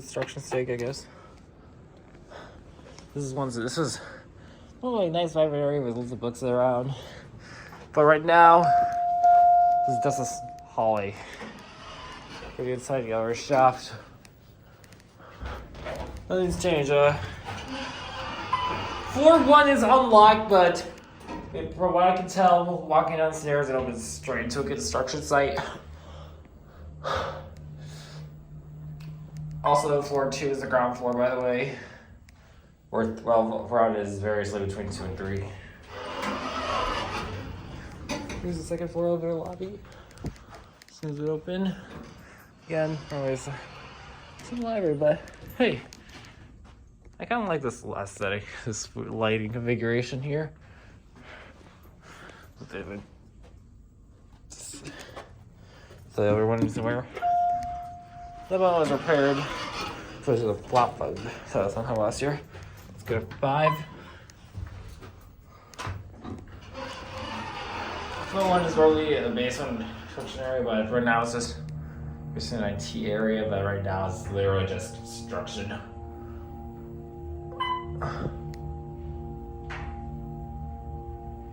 Construction stake, I guess. This is one like nice vibrant area with lots of books around. But right now, this is just a hallway. We're inside the other shaft. Nothing's changed. Floor 1 is unlocked, but from what I can tell, walking downstairs, it opens straight into a construction site. Also, floor 2 is the ground floor, by the way. Ground is variously between 2 and 3. Here's the second floor elevator lobby. As soon as it open, again, always some library, but hey, I kind of like this aesthetic, this lighting configuration here. So everyone is aware. The one was repaired. So this is a plot bug. So sometime last year. Let's go to 5. Floor 1 is probably the basement construction area, but right now it's just an IT area. But right now it's literally just construction.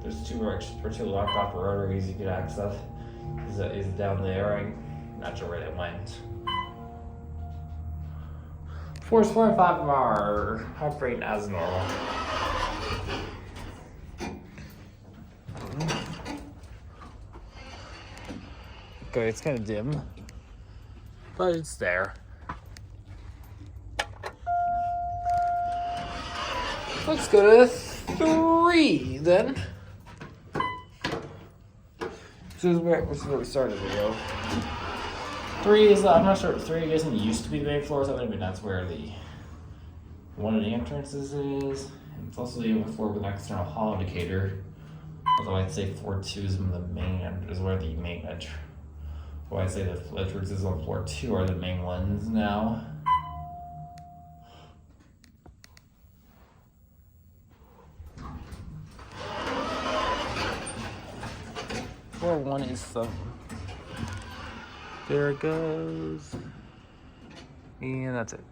There's 2 locked off rotaries you could access. Is down there. I'm not sure where they went. Floors 4 and 5 are operating as normal. Okay, it's kind of dim, but it's there. Let's go to 3 then. This is where we started the video. 3 is, I'm not sure, 3 isn't used to be the main floor, so that's where one of the entrances is. And it's also the only floor with an external hall indicator. Although I'd say floor 2 is where the main entrance. So I'd say the entrances on floor 2 are the main ones now. Floor 1 is some. There it goes. And that's it.